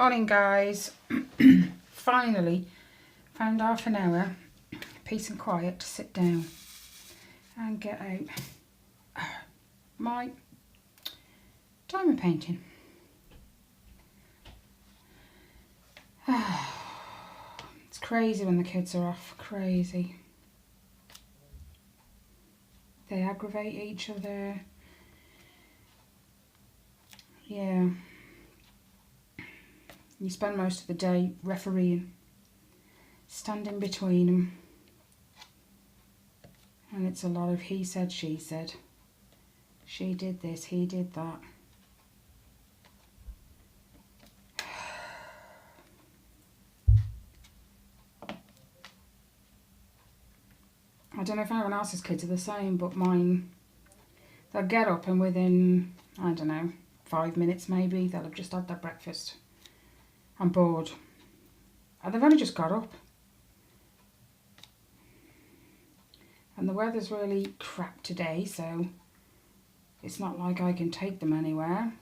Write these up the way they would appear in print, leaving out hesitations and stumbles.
Morning guys. Finally found half an hour peace and quiet to sit down and get out my diamond painting. It's crazy when the kids are off, crazy. They aggravate each other. Yeah. You spend most of the day refereeing, standing between them. And it's a lot of he said, she said. She did this, he did that. I don't know if anyone else's kids are the same, but mine, they'll get up and within, I don't know, 5 minutes maybe, they'll have just had their breakfast. I'm bored. And they've only just got up. And the weather's really crap today, so it's not like I can take them anywhere.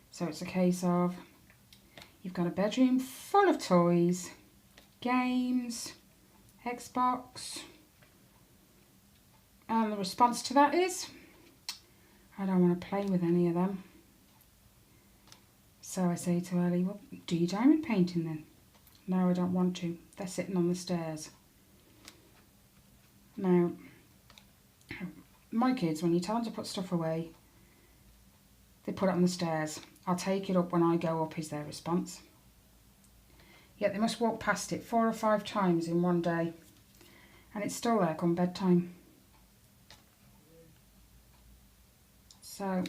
So it's a case of, you've got a bedroom full of toys, games, Xbox. And the response to that is, I don't want to play with any of them. So I say to Ellie, well, do your diamond painting then. No, I don't want to. They're sitting on the stairs. Now, my kids, when you tell them to put stuff away, they put it on the stairs. I'll take it up when I go up is their response. Yet they must walk past it 4 or 5 times in one day. And it's still there come bedtime. So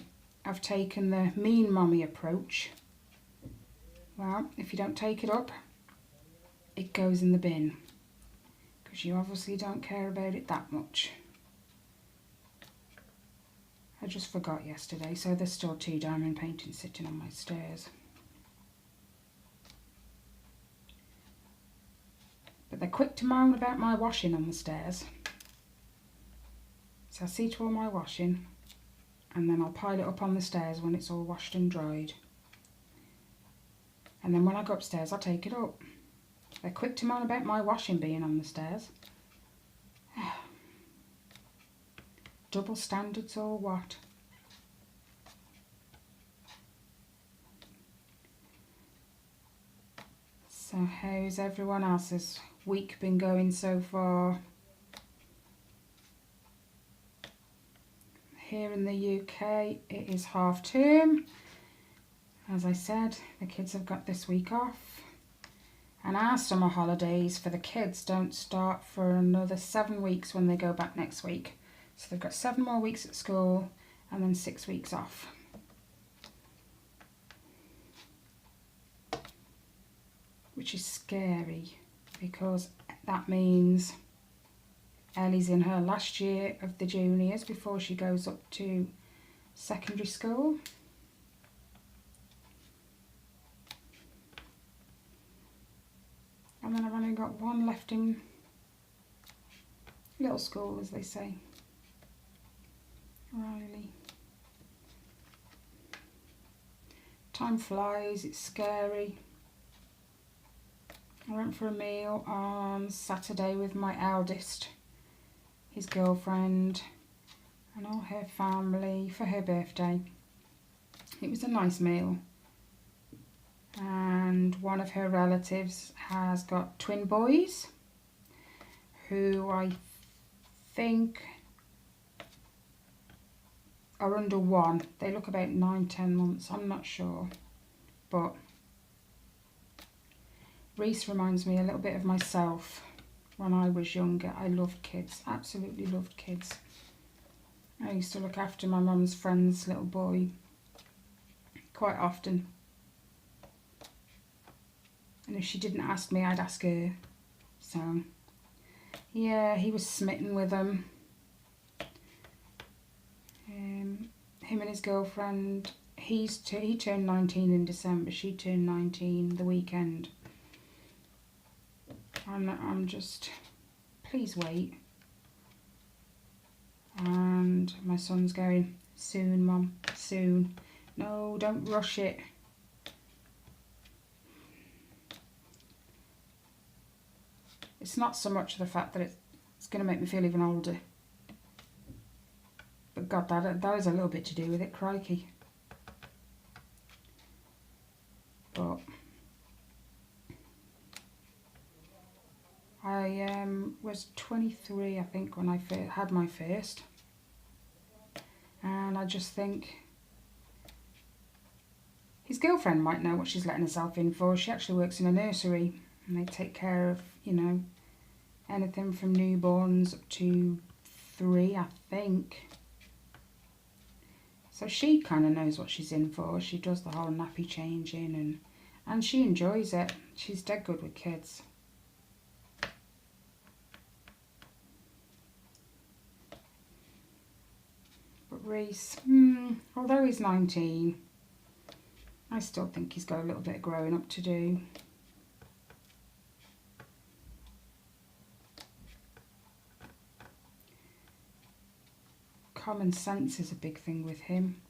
I've taken the mean mommy approach. Well, if you don't take it up, it goes in the bin. Because you obviously don't care about it that much. I just forgot yesterday, so there's still 2 diamond paintings sitting on my stairs. But they're quick to moan about my washing on the stairs. So I see to all my washing, and then I'll pile it up on the stairs when it's all washed and dried. And then when I go upstairs, I'll take it up. They're quick to moan about my washing being on the stairs. Double standards or what? So how's everyone else's week been going so far? Here in the UK, it is half term. As I said, the kids have got this week off. And our summer holidays for the kids don't start for another 7 weeks when they go back next week. So they've got 7 more weeks at school and then 6 weeks off. Which is scary because that means Ellie's in her last year of the juniors before she goes up to secondary school. And then I've only got one left in little school, as they say. Riley. Time flies, it's scary. I went for a meal on Saturday with my eldest, his girlfriend, and all her family for her birthday. It was a nice meal. And one of her relatives has got twin boys who I think are under 1. They look about 9-10 months, I'm not sure. But Reese reminds me a little bit of myself when I was younger. I loved kids, absolutely loved kids. I used to look after my mum's friend's little boy quite often. And if she didn't ask me, I'd ask her. So, yeah, he was smitten with them. Him and his girlfriend, he turned 19 in December. She turned 19 the weekend. I'm just, please wait. And my son's going, soon, Mum, soon. No, don't rush it. It's not so much the fact that it's going to make me feel even older. But God, that has a little bit to do with it, crikey. But I was 23, I think, when I had my first. And I just think his girlfriend might know what she's letting herself in for. She actually works in a nursery, and they take care of, you know, anything from newborns up to 3, I think. So she kind of knows what she's in for. She does the whole nappy changing, and she enjoys it. She's dead good with kids. But Reese, although he's 19, I still think he's got a little bit of growing up to do. Common sense is a big thing with him.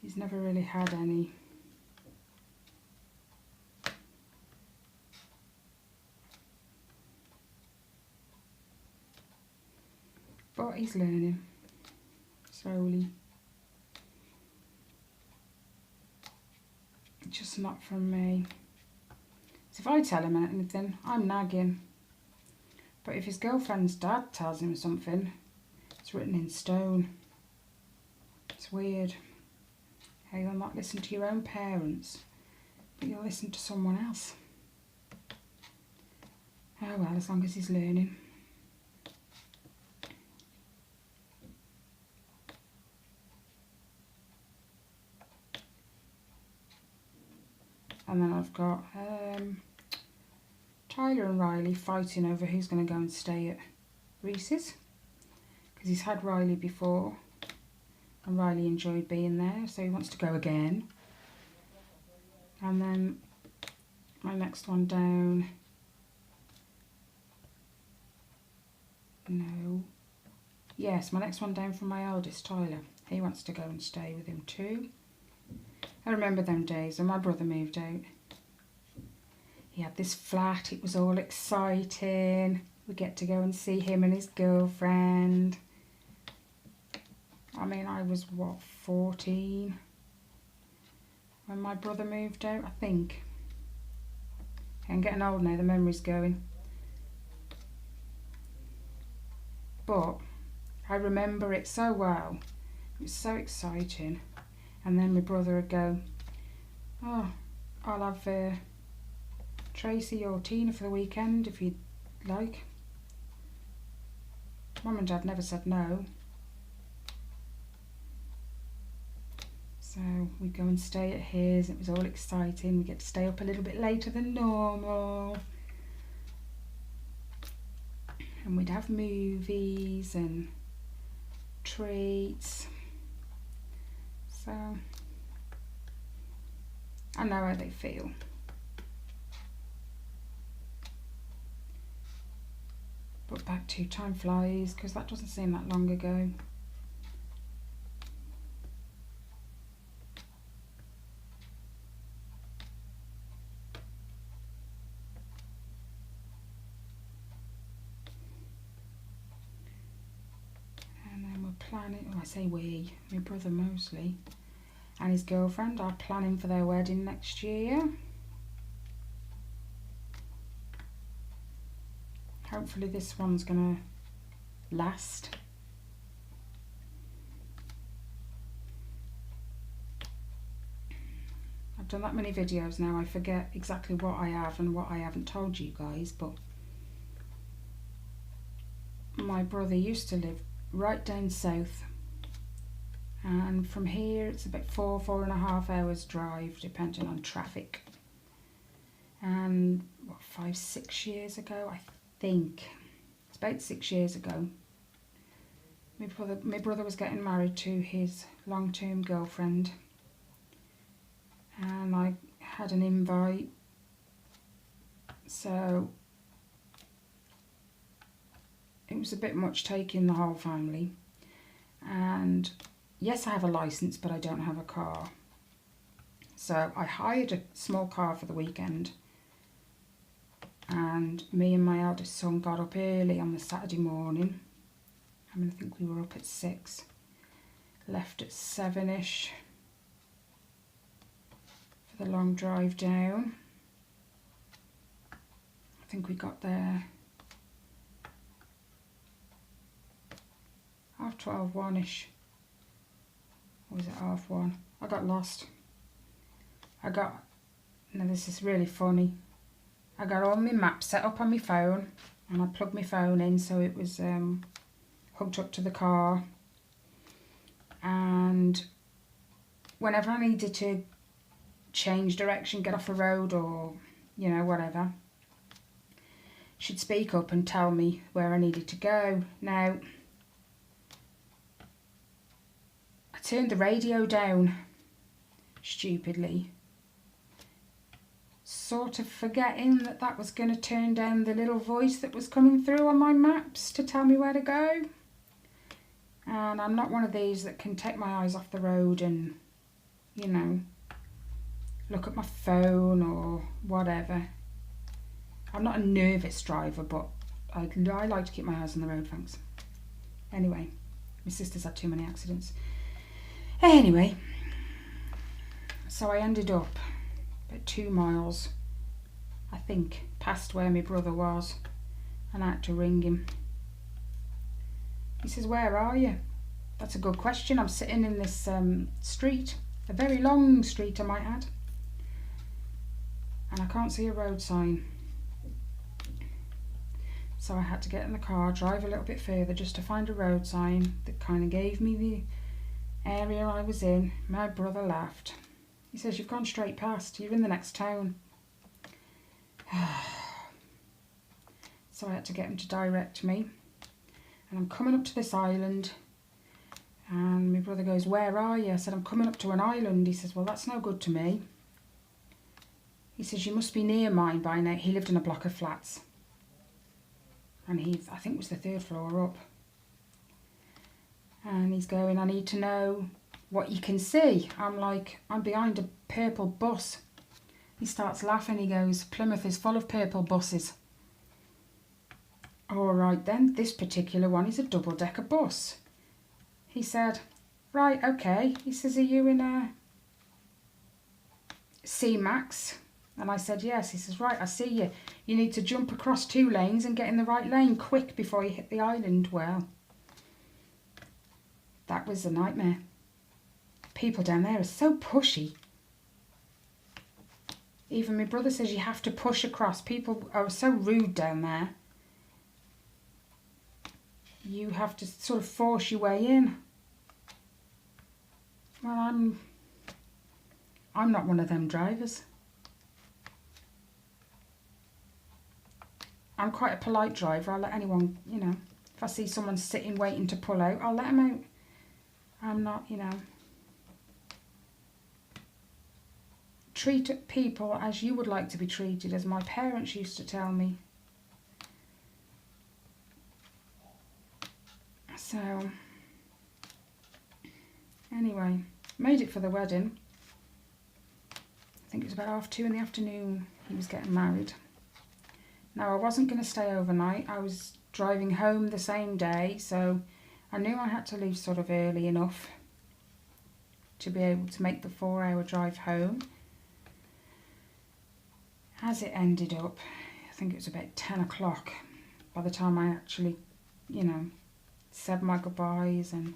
He's never really had any. But he's learning slowly. Just not from me. So if I tell him anything, I'm nagging. But if his girlfriend's dad tells him something, it's written in stone. It's weird how you'll not listen to your own parents, but you'll listen to someone else. Oh well, as long as he's learning. And then I've got Tyler and Riley fighting over who's going to go and stay at Reese's, because he's had Riley before and Riley enjoyed being there, so he wants to go again. And then my next one down, my next one down from my eldest, Tyler. He wants to go and stay with him too. I remember them days when my brother moved out. He had this flat, it was all exciting. We get to go and see him and his girlfriend. I mean, I was, 14 when my brother moved out, I think. I'm getting old now, the memory's going. But I remember it so well. It was so exciting. And then my brother would go, oh, I'll have Tracy or Tina for the weekend if you'd like. Mum and Dad never said no. So we'd go and stay at his. It was all exciting. We get to stay up a little bit later than normal. And we'd have movies and treats. So I know how they feel. But back to time flies, because that doesn't seem that long ago. Planning, I say we, my brother mostly, and his girlfriend are planning for their wedding next year. Hopefully this one's gonna last. I've done that many videos now, I forget exactly what I have and what I haven't told you guys, but my brother used to live right down south, and from here it's about 4.5 hours drive depending on traffic. And 5-6 years ago, I think it's about 6 years ago, my brother was getting married to his long-term girlfriend, and I had an invite, so it was a bit much taking the whole family. And yes, I have a license, but I don't have a car. So I hired a small car for the weekend. and me and my eldest son got up early on the Saturday morning. I mean, I think we were up at 6, left at 7ish for the long drive down. I think we got there 12:30, 1ish. Or was it 1:30? I got lost. Now this is really funny. I got all my maps set up on my phone, and I plugged my phone in so it was hooked up to the car. And whenever I needed to change direction, get off a road or, you know, whatever, she'd speak up and tell me where I needed to go. Now, I turned the radio down, stupidly, sort of forgetting that that was going to turn down the little voice that was coming through on my maps to tell me where to go. And I'm not one of these that can take my eyes off the road and, you know, look at my phone or whatever. I'm not a nervous driver, but I like to keep my eyes on the road, thanks. Anyway, my sister's had too many accidents. Anyway, so I ended up at 2 miles, I think, past where my brother was, and I had to ring him. He says, "Where are you?" That's a good question. I'm sitting in this street, a very long street I might add, and I can't see a road sign. So I had to get in the car, drive a little bit further just to find a road sign that kind of gave me the area I was in. My brother laughed. He says, "You've gone straight past, you're in the next town." So I had to get him to direct me. And I'm coming up to this island, and my brother goes, "Where are you?" I said, "I'm coming up to an island." He says, "Well, that's no good to me." He says, "You must be near mine by now." He lived in a block of flats, and I think it was the 3rd floor up. And he's going, "I need to know what you can see." I'm like, "I'm behind a purple bus." He starts laughing. He goes, "Plymouth is full of purple buses." "All right then, this particular one is a double-decker bus." He said, "Right, okay." He says, "Are you in a C-Max?" And I said, "Yes." He says, "Right, I see you. You need to jump across 2 lanes and get in the right lane quick before you hit the island." Well, that was a nightmare. People down there are so pushy. Even my brother says you have to push across. People are so rude down there. You have to sort of force your way in. Well, I'm not one of them drivers. I'm quite a polite driver. I'll let anyone, you know, if I see someone sitting waiting to pull out, I'll let them out. I'm not, you know. Treat people as you would like to be treated, as my parents used to tell me. So, anyway, made it for the wedding. I think it was about 2:30 in the afternoon he was getting married. Now, I wasn't going to stay overnight. I was driving home the same day, so I knew I had to leave sort of early enough to be able to make the 4-hour drive home. As it ended up, I think it was about 10 o'clock by the time I actually, you know, said my goodbyes, and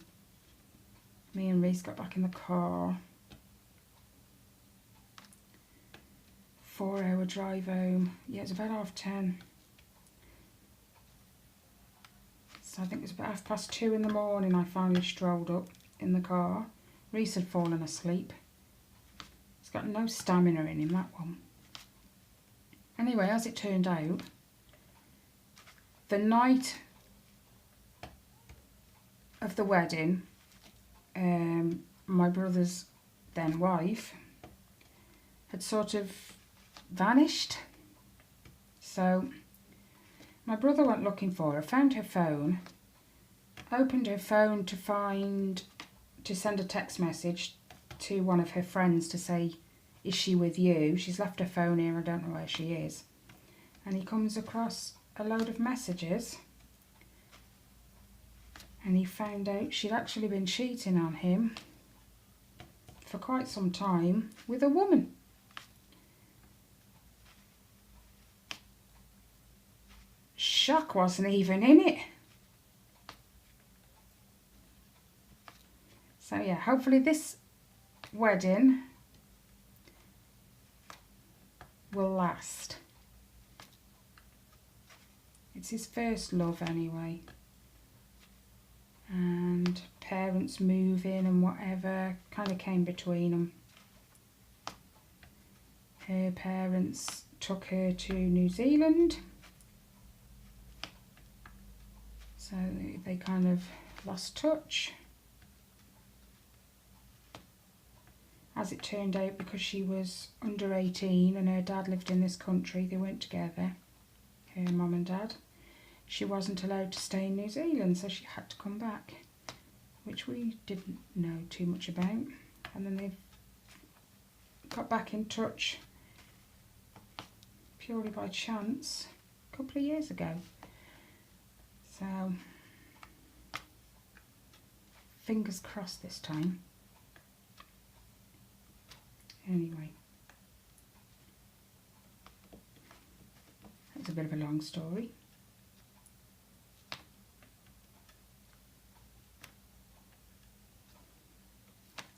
me and Reese got back in the car. 4-hour drive home. Yeah, it was about 10:30. So I think it was about 2:30 in the morning I finally strolled up in the car. Reese had fallen asleep. He's got no stamina in him, that one. Anyway, as it turned out, the night of the wedding, my brother's then wife had sort of vanished. So my brother went looking for her, found her phone, opened her phone to send a text message to one of her friends to say, "Is she with you? She's left her phone here, I don't know where she is." and he comes across a load of messages, and he found out she'd actually been cheating on him for quite some time with a woman. Shock wasn't even in it. So yeah, hopefully this wedding will last. It's his first love anyway. And parents moving and whatever kind of came between them. Her parents took her to New Zealand. So they kind of lost touch. As it turned out, because she was under 18 and her dad lived in this country, they weren't together, her mum and dad. She wasn't allowed to stay in New Zealand, so she had to come back, which we didn't know too much about. And then they got back in touch purely by chance a couple of years ago. So, fingers crossed this time. Anyway, that's a bit of a long story.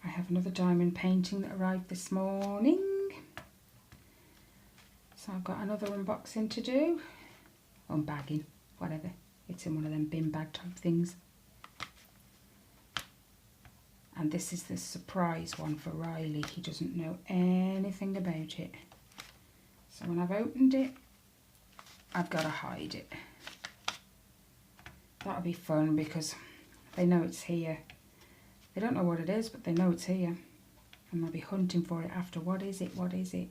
I have another diamond painting that arrived this morning. So I've got another unboxing to do. Unbagging, whatever. It's in one of them bin bag type things. And this is the surprise one for Riley. He doesn't know anything about it. So when I've opened it, I've got to hide it. That'll be fun because they know it's here. They don't know what it is, but they know it's here. And they'll be hunting for it after. What is it? What is it?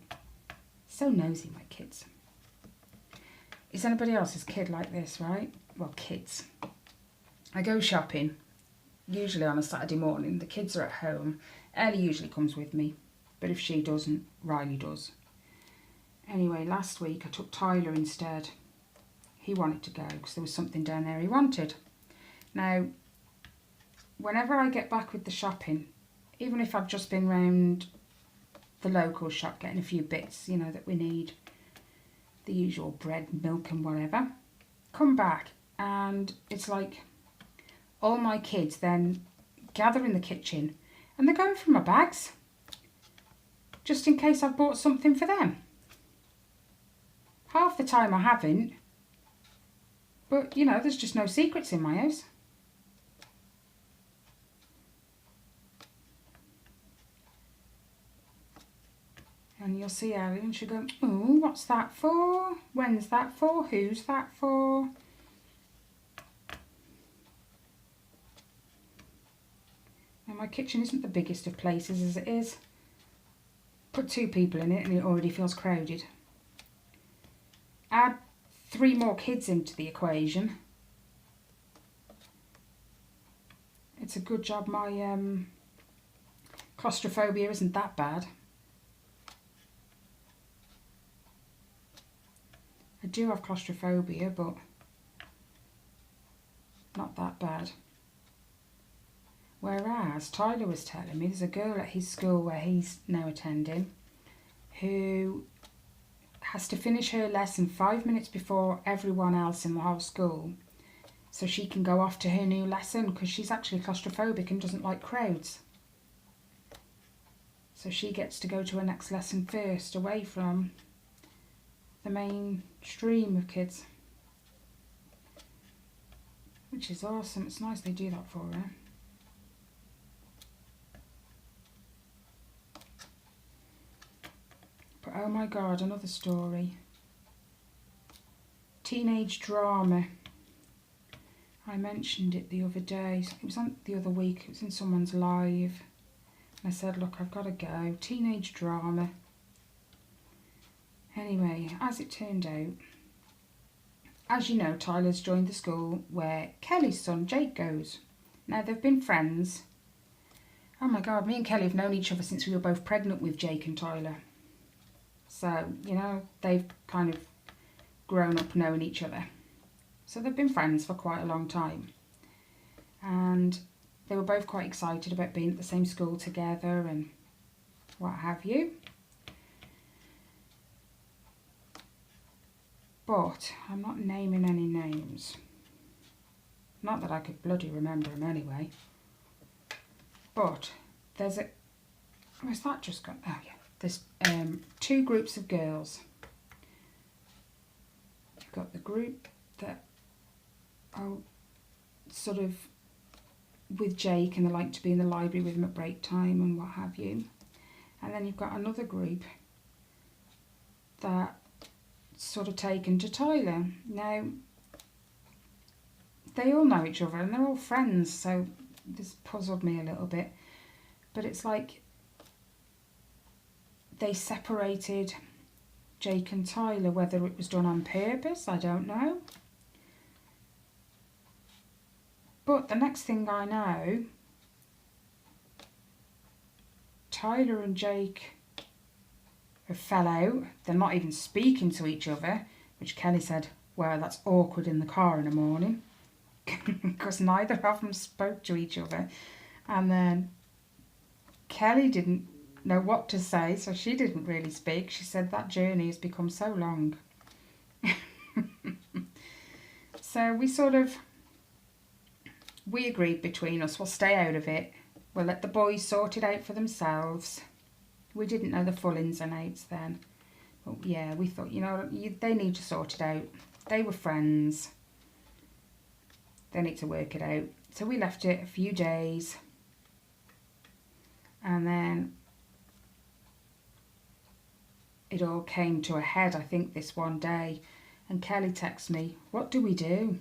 So nosy, my kids. Is anybody else's kid like this, right? Well, kids. I go shopping. Usually on a Saturday morning, the kids are at home. Ellie usually comes with me, but if she doesn't, Riley does. Anyway, last week I took Tyler instead. He wanted to go because there was something down there he wanted. Now, whenever I get back with the shopping, even if I've just been round the local shop getting a few bits, you know, that we need, the usual bread, milk and whatever, come back and it's like all my kids then gather in the kitchen and they're going through my bags just in case I've bought something for them. Half the time I haven't, but you know, there's just no secrets in my house. And you'll see Ellie and she'll go, oh, what's that for? When's that for? Who's that for? Now, my kitchen isn't the biggest of places as it is. Put 2 people in it and it already feels crowded. Add 3 more kids into the equation. It's a good job my claustrophobia isn't that bad. I do have claustrophobia, but not that bad. Whereas Tyler was telling me there's a girl at his school where he's now attending who has to finish her lesson 5 minutes before everyone else in the whole school so she can go off to her new lesson because she's actually claustrophobic and doesn't like crowds. So she gets to go to her next lesson first, away from the main stream of kids. Which is awesome. It's nice they do that for her. But oh my God, another story. Teenage drama. I mentioned it the other day. It was on the other week. It was in someone's live. And I said, look, I've got to go. Teenage drama. Anyway, as it turned out, as you know, Tyler's joined the school where Kelly's son, Jake, goes. Now, they've been friends. Oh my God, me and Kelly have known each other since we were both pregnant with Jake and Tyler. So, you know, they've kind of grown up knowing each other. So they've been friends for quite a long time. And they were both quite excited about being at the same school together and what have you. But I'm not naming any names. Not that I could bloody remember them anyway. But there's a... Where's that just gone? Oh yeah. There's 2 groups of girls. You've got the group that are sort of with Jake and they like to be in the library with him at break time and what have you. And then you've got another group that sort of taken to Tyler. Now, they all know each other and they're all friends, so this puzzled me a little bit. But it's like they separated Jake and Tyler, whether it was done on purpose, I don't know. But the next thing I know, Tyler and Jake have fell out. They're not even speaking to each other, which Kelly said, well, that's awkward in the car in the morning. Because neither of them spoke to each other. And then Kelly didn't know what to say, so she didn't really speak. She said that journey has become so long. So we agreed between us, we'll stay out of it. We'll let the boys sort it out for themselves. We didn't know the full ins and outs then. But yeah, we thought, you know, they need to sort it out. They were friends. They need to work it out. So we left it a few days. And then it all came to a head, I think, this one day. And Kelly texted me, what do we do?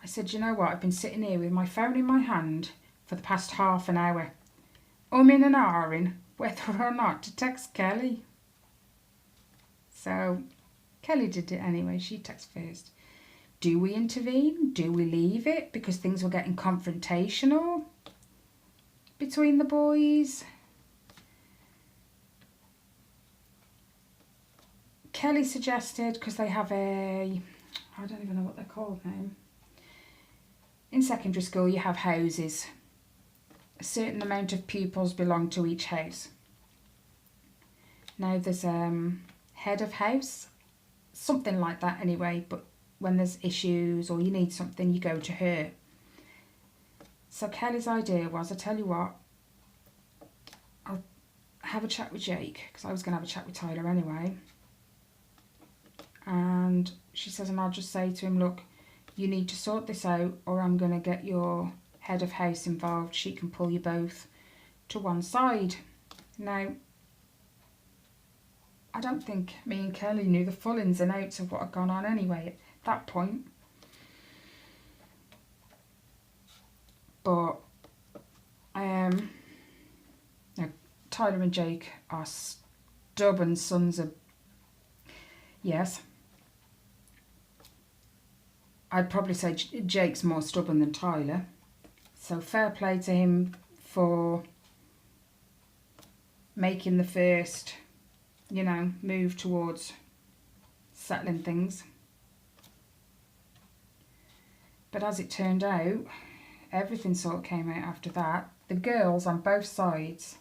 I said, you know what, I've been sitting here with my phone in my hand for the past half an hour, umming and ahhing whether or not to text Kelly. So Kelly did it anyway, she texted first. Do we intervene? Do we leave it? Because things were getting confrontational between the boys. Kelly suggested, because they have I don't even know what they're called now. In secondary school you have houses. A certain amount of pupils belong to each house. Now there's head of house, something like that anyway, but when there's issues or you need something you go to her. So Kelly's idea was, I tell you what, I'll have a chat with Jake, because I was going to have a chat with Tyler anyway. And she says, and I'll just say to him, look, you need to sort this out or I'm going to get your head of house involved. She can pull you both to one side. Now, I don't think me and Kelly knew the full ins and outs of what had gone on anyway at that point. But now, Tyler and Jake are stubborn sons of... Yes. I'd probably say Jake's more stubborn than Tyler. So fair play to him for making the first, you know, move towards settling things. But as it turned out, everything sort of came out after that. The girls on both sides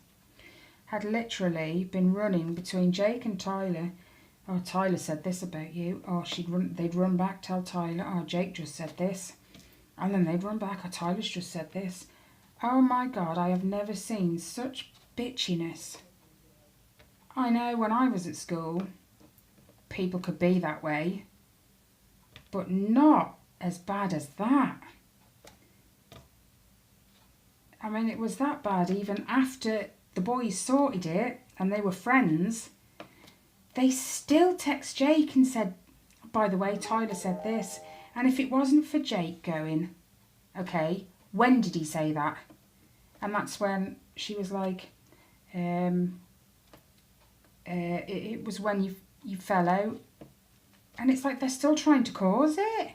had literally been running between Jake and Tyler. Oh, Tyler said this about you. Oh, they'd run back, tell Tyler. Oh, Jake just said this. And then they'd run back. Oh, Tyler's just said this. Oh my God, I have never seen such bitchiness. I know when I was at school, people could be that way. But not as bad as that. I mean, it was that bad even after the boys sorted it and they were friends. They still text Jake and said, by the way, Tyler said this. And if it wasn't for Jake going, okay, when did he say that? And that's when she was like, it was when you fell out. And it's like they're still trying to cause it.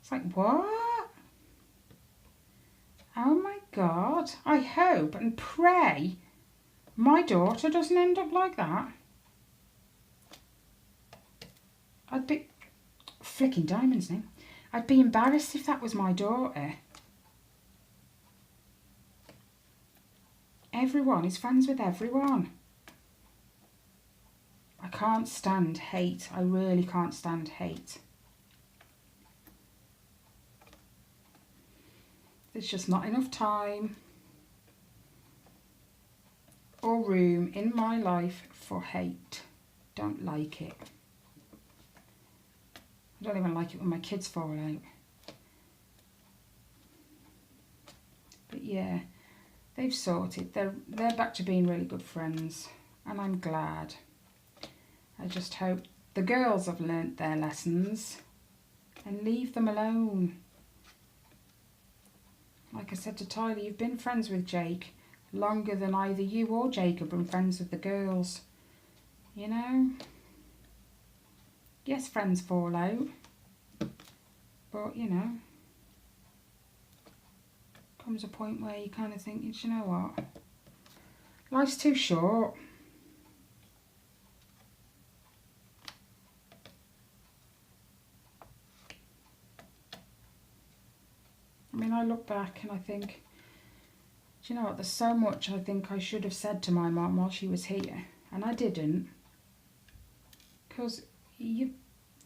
It's like, what? Oh my God. I hope and pray my daughter doesn't end up like that. I'd be... Flicking diamonds now. I'd be embarrassed if that was my daughter. Everyone is friends with everyone. I can't stand hate. I really can't stand hate. There's just not enough time or room in my life for hate. Don't like it. I don't even like it when my kids fall out. But yeah, they've sorted. They're back to being really good friends, and I'm glad. I just hope the girls have learnt their lessons and leave them alone. Like I said to Tyler, you've been friends with Jake longer than either you or Jake have been friends with the girls. You know? Yes, friends fall out. But, you know, comes a point where you kind of think, you know what? Life's too short. I mean, I look back and I think, do you know what, there's so much I think I should have said to my mum while she was here, and I didn't. Because you,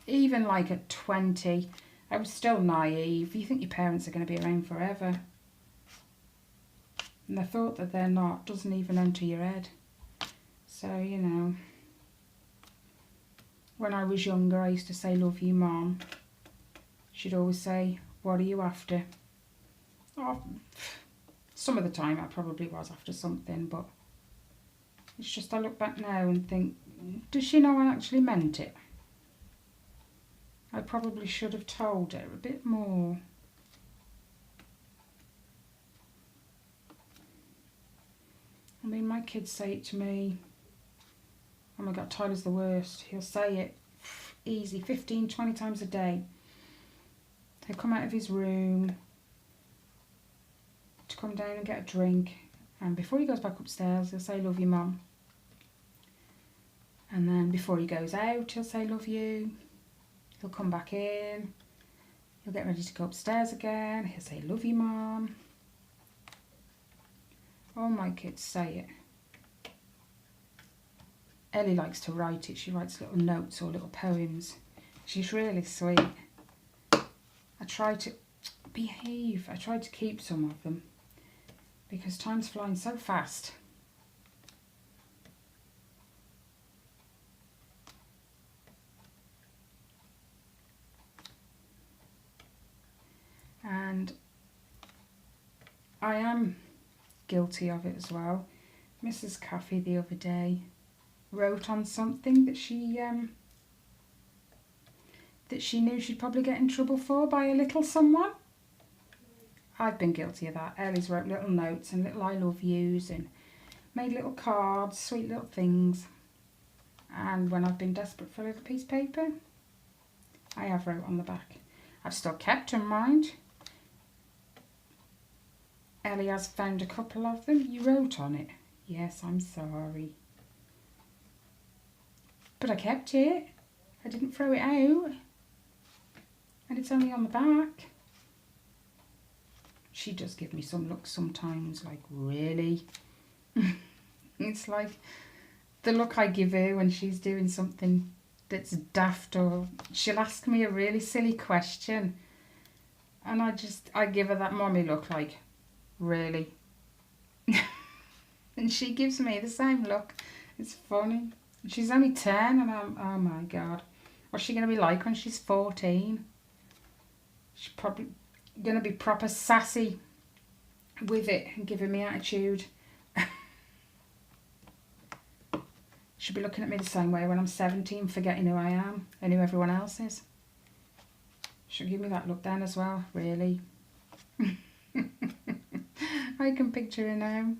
even like at 20, I was still naive. You think your parents are going to be around forever. And the thought that they're not doesn't even enter your head. So, you know, when I was younger, I used to say, love you, Mum. She'd always say, what are you after? Oh, some of the time I probably was after something, but it's just I look back now and think, does she know I actually meant it? I probably should have told her a bit more. I mean, my kids say it to me. Oh my God, Tyler's the worst. He'll say it easy 15, 20 times a day. He'll come out of his room to come down and get a drink, and before he goes back upstairs he'll say love you, Mum. And then before he goes out he'll say love you. He'll come back in, he'll get ready to go upstairs again, he'll say love you, Mum. All my kids say it. Ellie likes to write it. She writes little notes or little poems. She's really sweet. I try to behave. I try to keep some of them because time's flying so fast. And I am guilty of it as well. Mrs. Caffey the other day wrote on something that she knew she'd probably get in trouble for by a little someone. I've been guilty of that. Ellie's wrote little notes and little I love yous and made little cards, sweet little things. And when I've been desperate for a little piece of paper, I have wrote on the back. I've still kept them, mind. Ellie has found a couple of them. You wrote on it. Yes, I'm sorry. But I kept it. I didn't throw it out. And it's only on the back. She does give me some looks sometimes, like, really? It's like the look I give her when she's doing something that's daft, or she'll ask me a really silly question. And I give her that mommy look, like, really? And she gives me the same look. It's funny. She's only 10 and I'm, oh my God. What's she going to be like when she's 14? She's probably going to be proper sassy with it and giving me attitude. She'll be looking at me the same way when I'm 17, forgetting who I am and who everyone else is. She'll give me that look then as well, really. I can picture her now.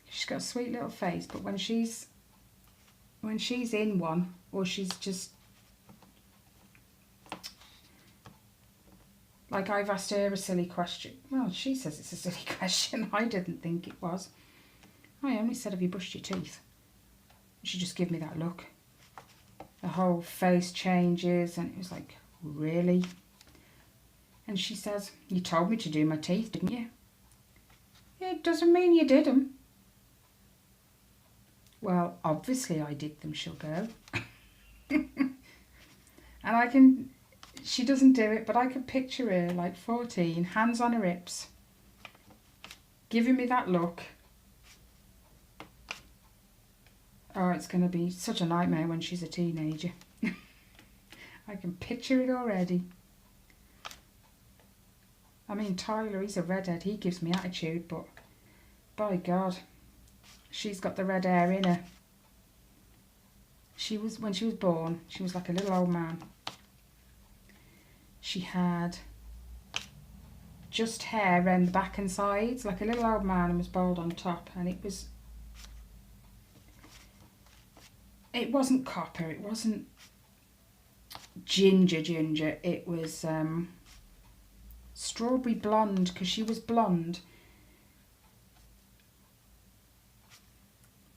She's got a sweet little face, but when she's in one, or she's just, like, I've asked her a silly question. Well, she says it's a silly question. I didn't think it was. I only said, have you brushed your teeth? she just gave me that look. The whole face changes, and it was like, really? And she says, you told me to do my teeth, didn't you? It doesn't mean you did them. Well, obviously I did them, she'll go. And I can, she doesn't do it, but I can picture her like 14, hands on her hips, giving me that look. Oh, it's going to be such a nightmare when she's a teenager. I can picture it already. I mean, Tyler, he's a redhead. He gives me attitude, but by God, she's got the red hair in her. When she was born, she was like a little old man. She had just hair around the back and sides, like a little old man, and was bald on top. And it wasn't copper, it wasn't ginger, it was strawberry blonde, because she was blonde.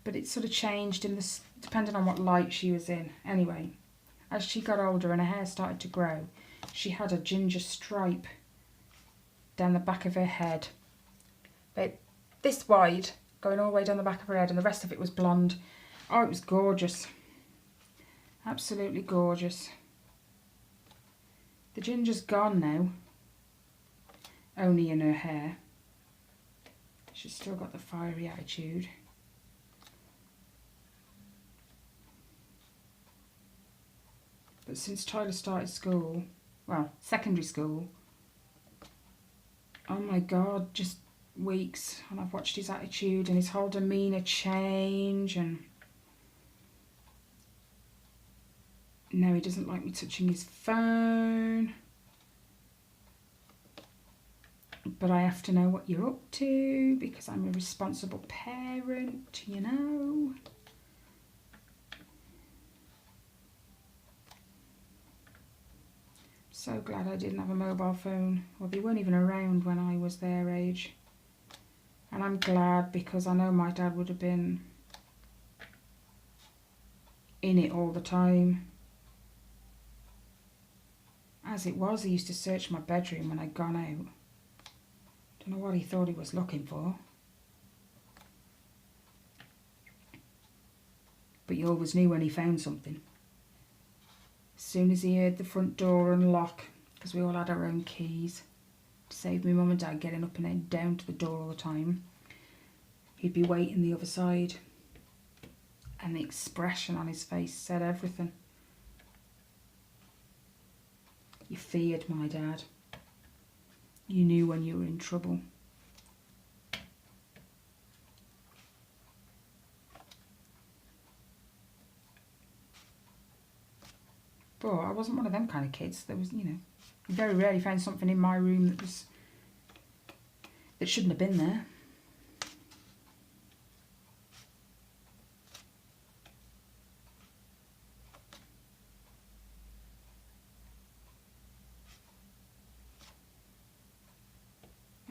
But it sort of changed depending on what light she was in. Anyway, as she got older and her hair started to grow, she had a ginger stripe down the back of her head. But this wide, going all the way down the back of her head, and the rest of it was blonde. Oh, it was gorgeous. Absolutely gorgeous. The ginger's gone now. Only in her hair. She's still got the fiery attitude. But since Tyler started school, well, secondary school, oh my God, just weeks, and I've watched his attitude and his whole demeanour change, and now he doesn't like me touching his phone. But I have to know what you're up to because I'm a responsible parent, you know. So glad I didn't have a mobile phone. Well, they weren't even around when I was their age. And I'm glad because I know my dad would have been in it all the time. As it was, he used to search my bedroom when I'd gone out. Don't know what he thought he was looking for. But you always knew when he found something. As soon as he heard the front door unlock, because we all had our own keys, to save me mum and dad getting up and then down to the door all the time, he'd be waiting the other side. And the expression on his face said everything. You feared my dad. You knew when you were in trouble. But I wasn't one of them kind of kids. There was, you know, you very rarely found something in my room that shouldn't have been there.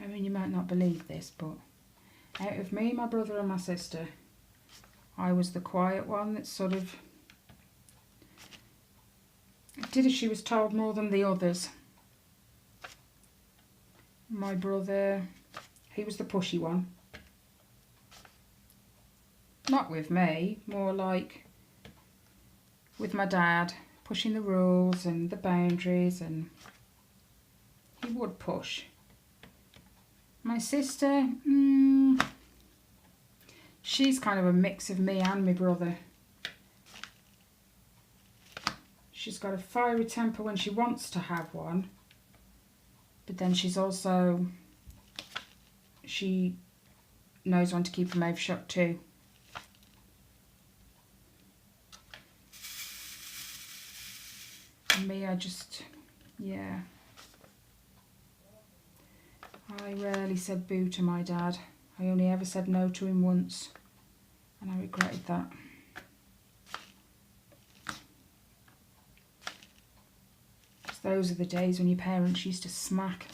I mean, you might not believe this, but out of me, my brother and my sister, I was the quiet one that sort of did as she was told more than the others. My brother, he was the pushy one. Not with me, more like with my dad, pushing the rules and the boundaries, and he would push. My sister, she's kind of a mix of me and my brother. She's got a fiery temper when she wants to have one, but then she knows when to keep her mouth shut too. And me, yeah. I rarely said boo to my dad. I only ever said no to him once, and I regretted that. Those are the days when your parents used to smack.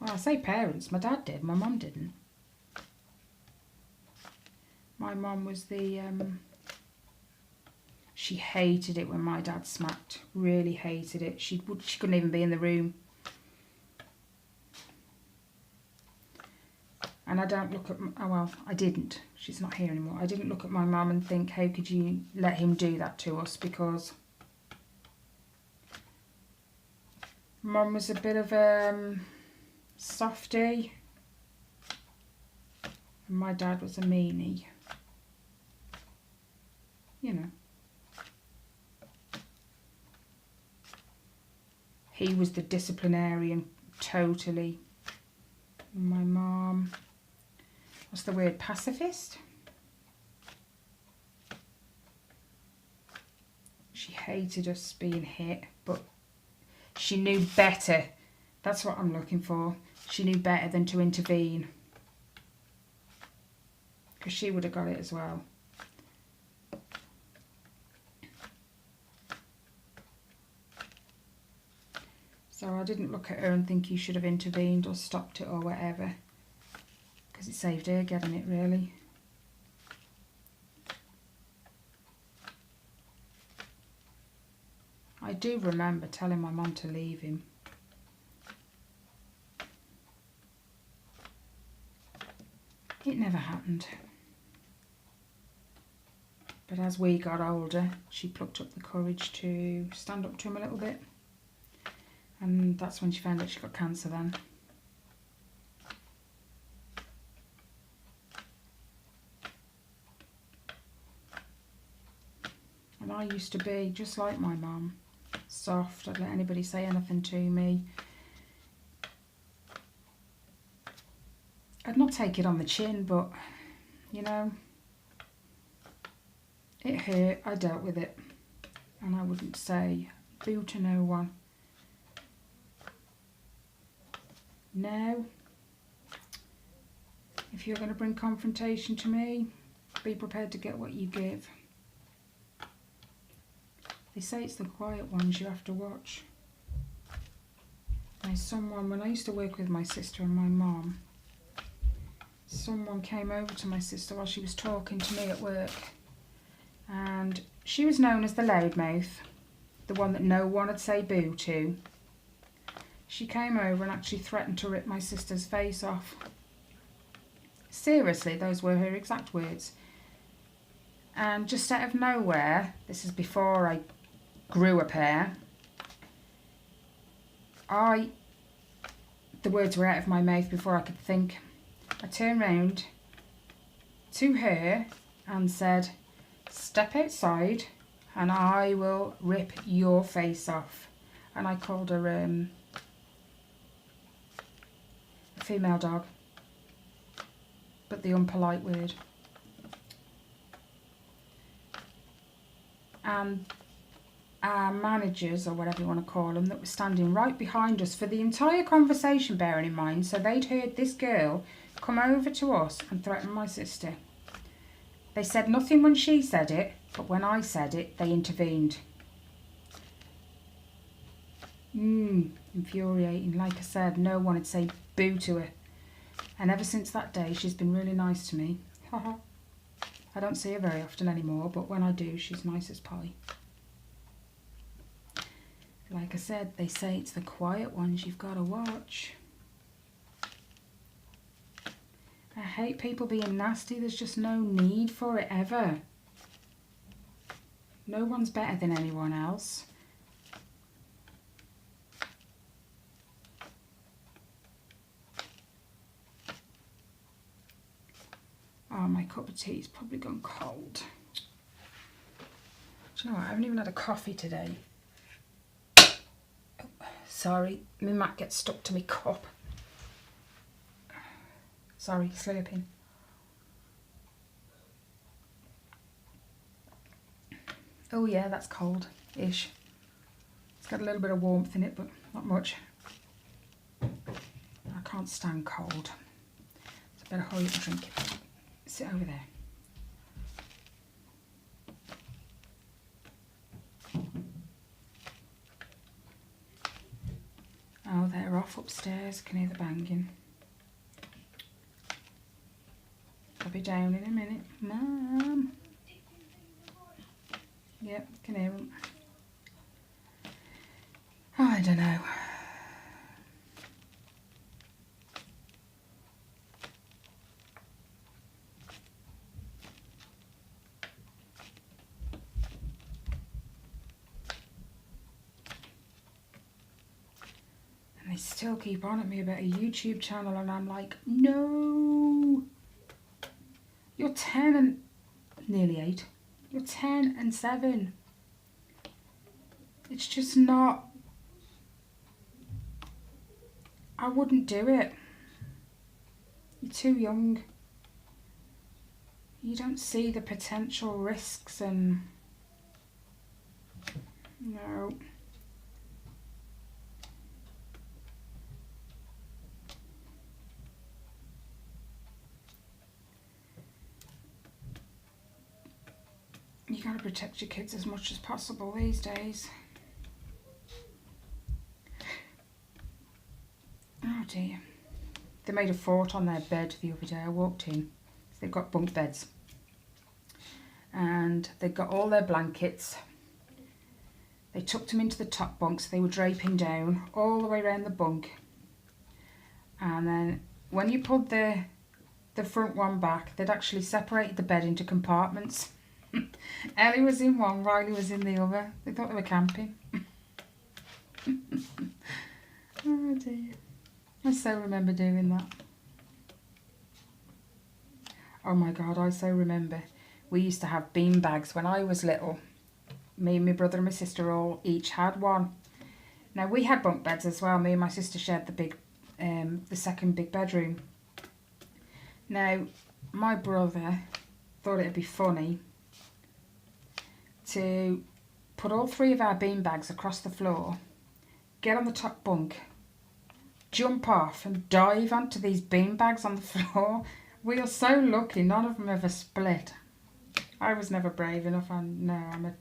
Well, I say parents, my dad did, my mum didn't. My mum was the... she hated it when my dad smacked. Really hated it. She couldn't even be in the room. And I don't look at... oh, well, I didn't. She's not here anymore. I didn't look at my mum and think, how could you let him do that to us? Because Mum was a bit of a softie. And my dad was a meanie. You know. He was the disciplinarian, totally. My mum, what's the word, pacifist? She hated us being hit, but she knew better. That's what I'm looking for. She knew better than to intervene. Because she would have got it as well. So I didn't look at her and think you should have intervened or stopped it or whatever. Because it saved her getting it, really. I do remember telling my mum to leave him. It never happened. But as we got older, she plucked up the courage to stand up to him a little bit. And that's when she found out she got cancer then. And I used to be just like my mum. Soft, I'd let anybody say anything to me. I'd not take it on the chin, but, you know, it hurt, I dealt with it. And I wouldn't say boo to no one. Now, if you're going to bring confrontation to me, be prepared to get what you give. They say it's the quiet ones you have to watch. There's someone, when I used to work with my sister and my mum, someone came over to my sister while she was talking to me at work. And she was known as the loudmouth, the one that no one would say boo to. She came over and actually threatened to rip my sister's face off. Seriously, those were her exact words. And just out of nowhere, this is before I grew a pair, the words were out of my mouth before I could think. I turned round to her and said, "Step outside and I will rip your face off." And I called her a female dog, but the unpolite word. And our managers, or whatever you want to call them, that were standing right behind us for the entire conversation, bearing in mind, so they'd heard this girl come over to us and threaten my sister. They said nothing when she said it, but when I said it, they intervened. Infuriating. Like I said, no one would say boo to her. And ever since that day, she's been really nice to me. I don't see her very often anymore, but when I do, she's nice as pie. Like I said, they say it's the quiet ones you've got to watch. I hate people being nasty. There's just no need for it ever. No one's better than anyone else. Oh, my cup of tea's probably gone cold. Do you know what? I haven't even had a coffee today. Oh, sorry, my mat gets stuck to my cup. Sorry, slurping. Oh yeah, that's cold-ish. It's got a little bit of warmth in it, but not much. I can't stand cold. So I better hurry up and drink it. Sit over there. Oh, they're off upstairs. I can hear the banging. She'll be down in a minute. Mum. Yep, can hear them. Oh, I don't know. And they still keep on at me about a YouTube channel, and I'm like, no. You're 10 and nearly 8. You're 10 and 7. It's just not. I wouldn't do it. You're too young. You don't see the potential risks and no. You gotta protect your kids as much as possible these days. Oh dear. They made a fort on their bed the other day. I walked in. They've got bunk beds. And they've got all their blankets. They tucked them into the top bunk, so they were draping down all the way around the bunk. And then when you pulled the front one back, they'd actually separated the bed into compartments. Ellie was in one, Riley was in the other. They thought they were camping. Oh dear. I so remember doing that. Oh my God, I so remember. We used to have bean bags when I was little. Me and my brother and my sister all each had one. Now we had bunk beds as well. Me and my sister shared the second big bedroom. Now my brother thought it'd be funny to put all 3 of our bean bags across the floor, get on the top bunk, jump off and dive onto these bean bags on the floor. We are so lucky none of them ever split. I was never brave enough. I'm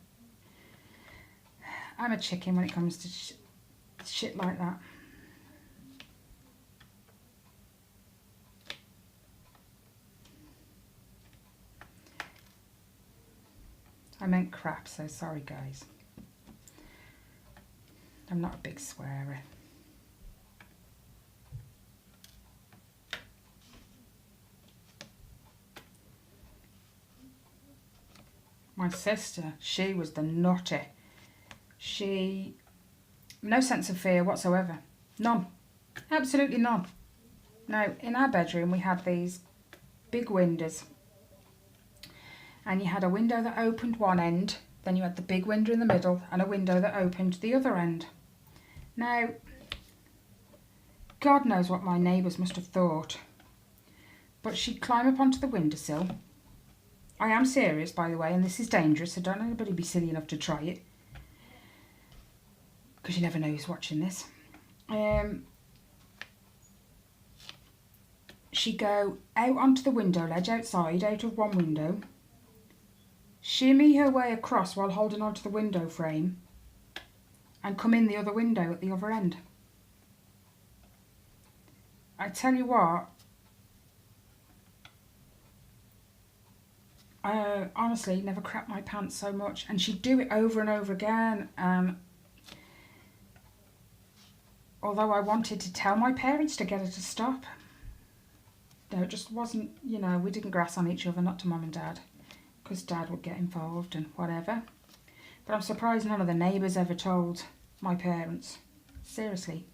a chicken when it comes to shit like that. I meant crap, so sorry guys. I'm not a big swearer. My sister, she was the nutter. No sense of fear whatsoever. None. Absolutely none. Now, in our bedroom, we had these big windows. And you had a window that opened one end, then you had the big window in the middle, and a window that opened the other end. Now, God knows what my neighbours must have thought, but she'd climb up onto the windowsill. I am serious, by the way, and this is dangerous, so don't anybody be silly enough to try it, because you never know who's watching this. She'd go out onto the window ledge outside, out of one window, shimmy her way across while holding onto the window frame, and come in the other window at the other end. I tell you what, I honestly never crapped my pants so much, and she'd do it over and over again. Although I wanted to tell my parents to get her to stop, no, it just wasn't, you know, we didn't grass on each other, not to mum and dad, because dad would get involved and whatever. But I'm surprised none of the neighbours ever told my parents. Seriously.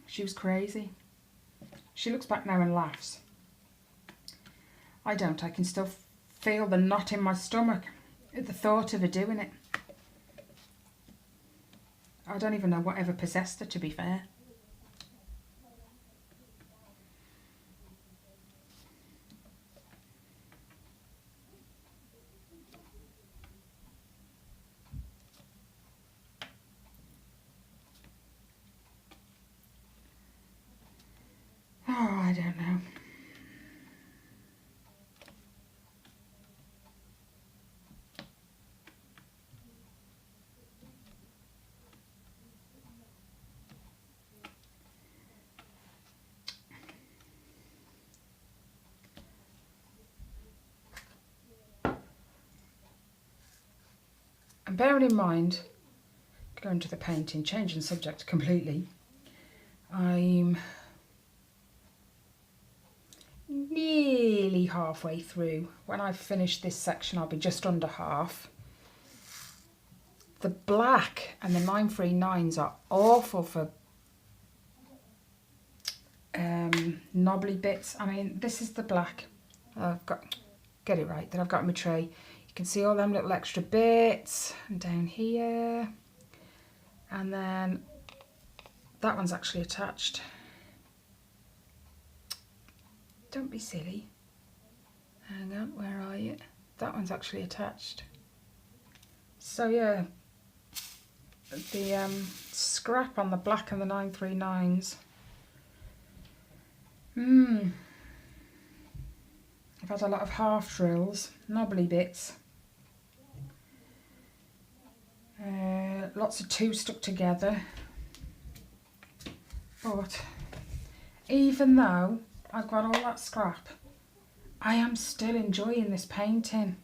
She was crazy. She looks back now and laughs. I don't. I can still feel the knot in my stomach at the thought of her doing it. I don't even know what ever possessed her, to be fair. Oh, I don't know. And bearing in mind, going to the painting, changing subject completely, I'm nearly halfway through. When I finish this section, I'll be just under half. The black and the 939s are awful for knobbly bits. I mean, this is the black. I've got, get it right, that I've got in my tray. You can see all them little extra bits, and down here. And then that one's actually attached. Don't be silly. Hang on, where are you? That one's actually attached. So yeah, the scrap on the black and the 939s. I've had a lot of half drills, knobbly bits. Lots of two stuck together. But even though I've got all that scrap, I am still enjoying this painting.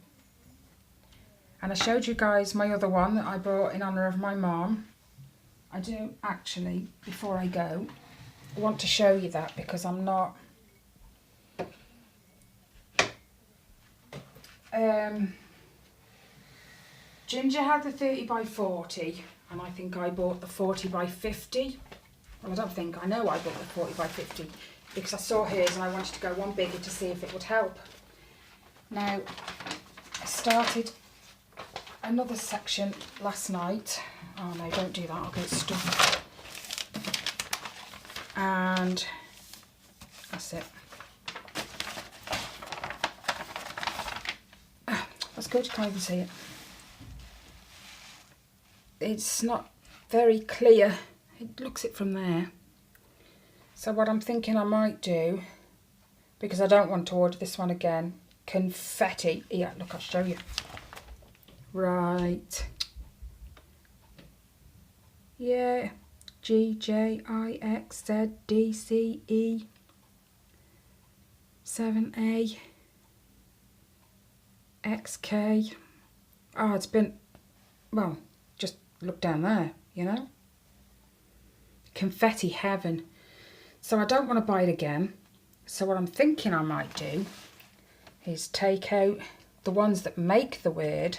And I showed you guys my other one that I bought in honour of my mum. I do actually, before I go, want to show you that because I'm not... Ginger had the 30 by 40 and I think I bought the 40 by 50. Well, I don't think, I know I bought the 40 by 50 because I saw hers and I wanted to go one bigger to see if it would help. Now, I started another section last night. Oh no, don't do that, I'll get stuck. And that's it. That's good, you can't even see it. It's not very clear. It looks it from there. So what I'm thinking I might do, because I don't want to order this one again, confetti. Yeah, look, I'll show you. Right. Yeah. GJIXZDCE 7A XK. Oh, it's been, well, just look down there, you know. Confetti heaven. So I don't want to buy it again. So what I'm thinking I might do is take out the ones that make the word,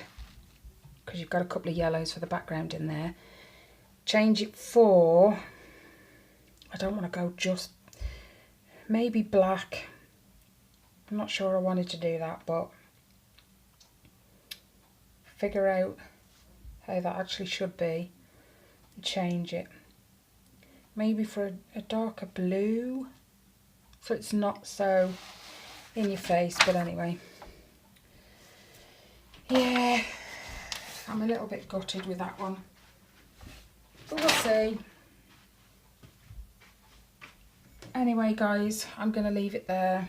because you've got a couple of yellows for the background in there. Change it for, I don't want to go just, maybe black. I'm not sure I wanted to do that, but figure out how that actually should be and change it. Maybe for a darker blue, so it's not so in your face, but anyway. Yeah, I'm a little bit gutted with that one. But we'll see. Anyway, guys, I'm going to leave it there.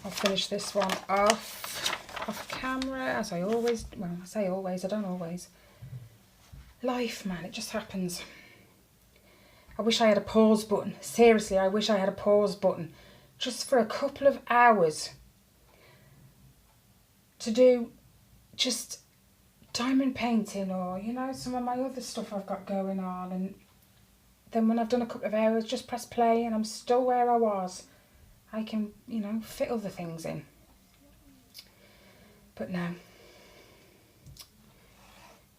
I'll finish this one off camera, as I always, well, I say always, I don't always. Life, man, it just happens. I wish I had a pause button. Seriously, I wish I had a pause button. Just for a couple of hours. To do just diamond painting or, you know, some of my other stuff I've got going on, and then when I've done a couple of hours, just press play and I'm still where I was. I can, you know, fit other things in. But no.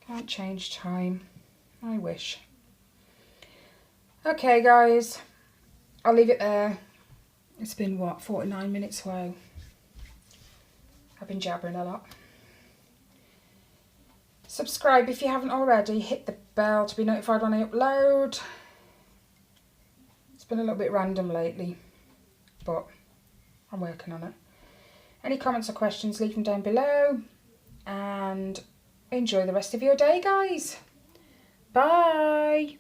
Can't change time. I wish. Okay, guys. I'll leave it there. It's been, what, 49 minutes away. I've been jabbering a lot. Subscribe if you haven't already. Hit the bell to be notified when I upload. It's been a little bit random lately, but I'm working on it. Any comments or questions, leave them down below. And enjoy the rest of your day, guys. Bye.